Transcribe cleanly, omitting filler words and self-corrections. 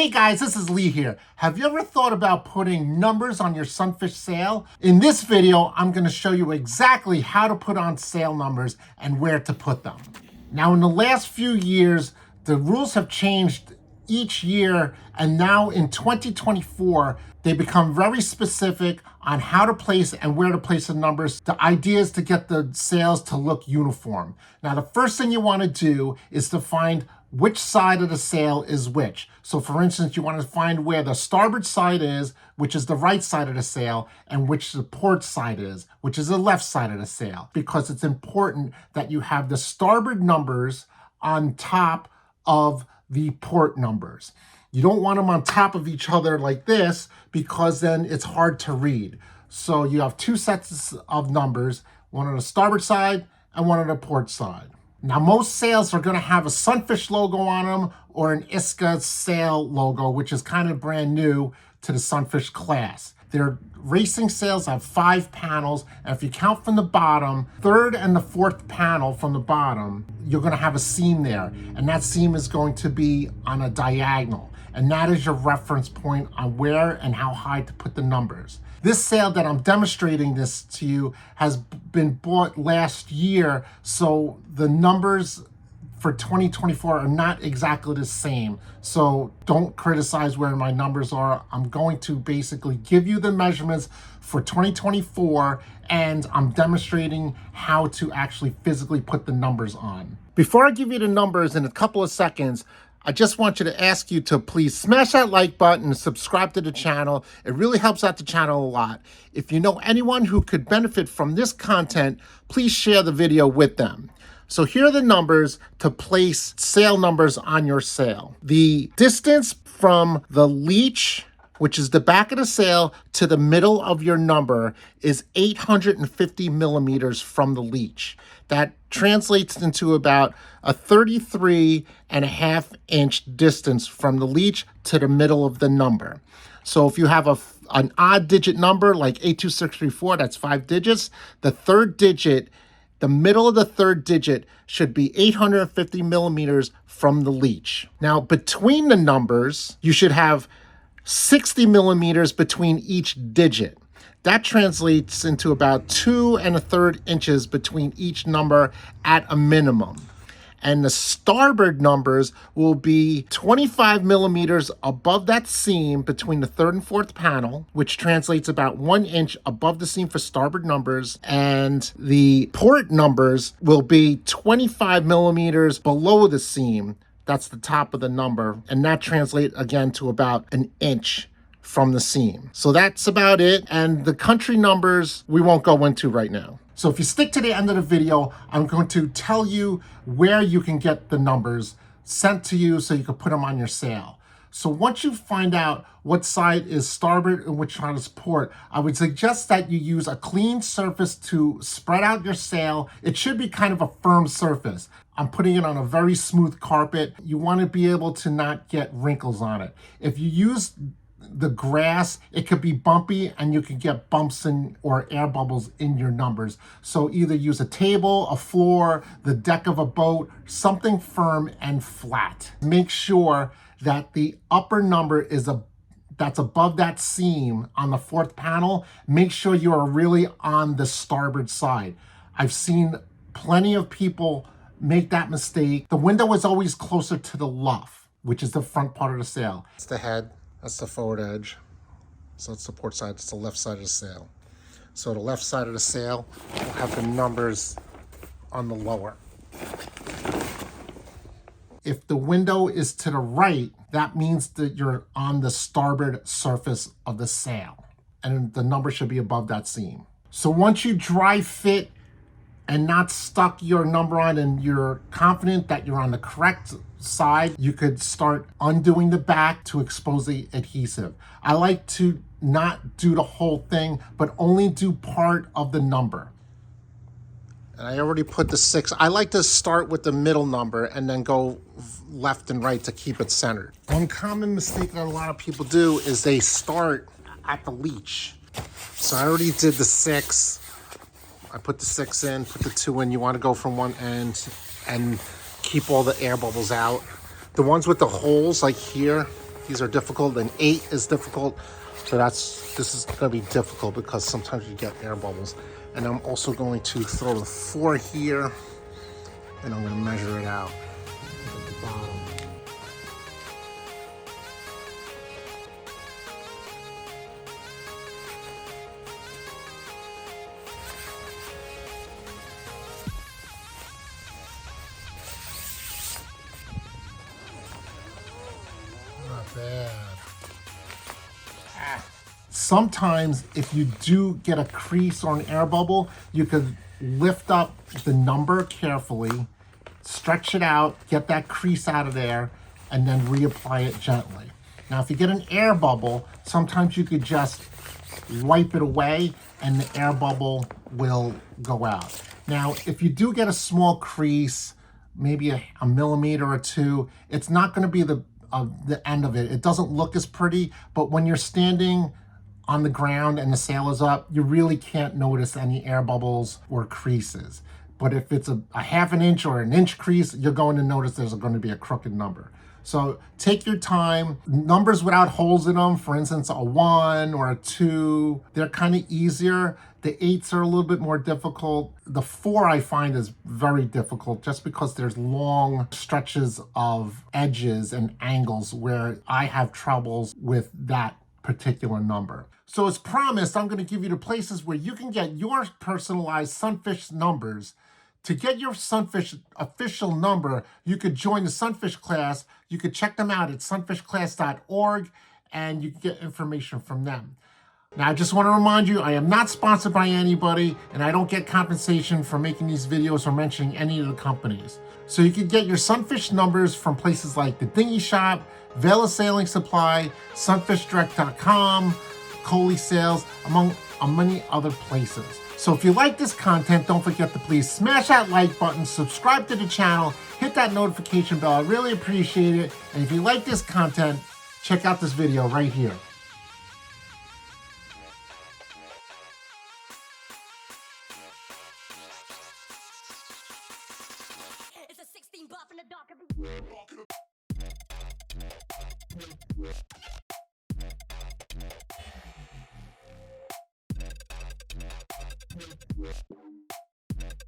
Hey guys, this is Lee here. Have you ever thought about putting numbers on your Sunfish sail? In this video, I'm going to show you exactly how to put on sail numbers and where to put them. Now, in the last few years, the rules have changed each year, and now in 2024, they become very specific on how to place and where to place the numbers. The idea is to get the sails to look uniform. Now, the first thing you want to do is to find which side of the sail is which. So for instance, you want to find where the starboard side is, which is the right side of the sail, and which the port side is, which is the left side of the sail, because it's important that you have the starboard numbers on top of the port numbers. You don't want them on top of each other like this, because then it's hard to read. So you have two sets of numbers, one on the starboard side and one on the port side. Now, most sails are going to have a Sunfish logo on them or an ISCA sail logo, which is kind of brand new to the Sunfish class. Their racing sails have 5 panels, and if you count from the bottom, third and the fourth panel from the bottom, you're going to have a seam there, and that seam is going to be on a diagonal, and that is your reference point on where and how high to put the numbers. This sail that I'm demonstrating this to you has been bought last year, so the numbers for 2024 are not exactly the same. So don't criticize where my numbers are. I'm going to basically give you the measurements for 2024, and I'm demonstrating how to actually physically put the numbers on. Before I give you the numbers in a couple of seconds, I just want you to ask you to please smash that like button and subscribe to the channel. It really helps out the channel a lot. If you know anyone who could benefit from this content, please share the video with them. So here are the numbers to place sail numbers on your sail. The distance from the leech, which is the back of the sail, to the middle of your number is 850 millimeters from the leech. That translates into about a 33.5-inch distance from the leech to the middle of the number. So if you have an odd digit number like 82634, that's 5 digits, the third digit, the middle of the third digit should be 850 millimeters from the leech. Now, between the numbers, you should have 60 millimeters between each digit. That translates into about 2 1/3 inches between each number at a minimum. And the starboard numbers will be 25 millimeters above that seam between the third and fourth panel, which translates about 1 inch above the seam for starboard numbers. And the port numbers will be 25 millimeters below the seam. That's the top of the number. And that translates again to about 1 inch from the seam. So that's about it. And the country numbers we won't go into right now. So if you stick to the end of the video, I'm going to tell you where you can get the numbers sent to you so you can put them on your sail. So once you find out what side is starboard and which side is port, I would suggest that you use a clean surface to spread out your sail. It should be kind of a firm surface. I'm putting it on a very smooth carpet. You want to be able to not get wrinkles on it. If you use the grass, it could be bumpy and you can get bumps or air bubbles in your numbers. So either use a table, a floor, the deck of a boat, something firm and flat. Make sure that the upper number is that's above that seam on the fourth panel. Make sure you are really on the starboard side. I've seen plenty of people make that mistake. The window is always closer to the luff, which is the front part of the sail. It's the head. That's the forward edge. So it's the port side, it's the left side of the sail. So the left side of the sail will have the numbers on the lower. If the window is to the right, that means that you're on the starboard surface of the sail, and the number should be above that seam. So once you dry fit and not stuck your number on and you're confident that you're on the correct side, you could start undoing the back to expose the adhesive. I like to not do the whole thing, but only do part of the number. And I already put the 6. I like to start with the middle number and then go left and right to keep it centered. One common mistake that a lot of people do is they start at the leech. So I already did the 6. I put the 6 in, put the 2 in. You want to go from one end and keep all the air bubbles out. The ones with the holes like here, These are difficult, and 8 is difficult. So this is gonna be difficult because sometimes you get air bubbles. And I'm also going to throw the 4 here, and I'm gonna measure it out at the bottom. Not bad. Sometimes if you do get a crease or an air bubble, you could lift up the number carefully, stretch it out, get that crease out of there, and then reapply it gently. Now, if you get an air bubble, sometimes you could just wipe it away and the air bubble will go out. Now, if you do get a small crease, maybe a millimeter or two, it's not going to be the end of it. It doesn't look as pretty, but when you're standing on the ground and the sail is up, you really can't notice any air bubbles or creases. But if it's a half an inch or an inch crease, you're going to notice there's going to be a crooked number. So take your time. Numbers without holes in them, for instance, a 1 or a 2, they're kind of easier. The 8s are a little bit more difficult. The 4 I find is very difficult just because there's long stretches of edges and angles where I have troubles with that particular number. So as promised, I'm going to give you the places where you can get your personalized Sunfish numbers. To get your Sunfish official number, you could join the Sunfish class. You could check them out at sunfishclass.org, and you can get information from them. Now, I just want to remind you, I am not sponsored by anybody, and I don't get compensation for making these videos or mentioning any of the companies. So you can get your Sunfish numbers from places like the Dinghy Shop, Vela Sailing Supply, sunfishdirect.com, Coley Sales, among many other places. So if you like this content, don't forget to please smash that like button, subscribe to the channel, hit that notification bell. I really appreciate it. And if you like this content, check out this video right here. It's a 16 buff in the dark.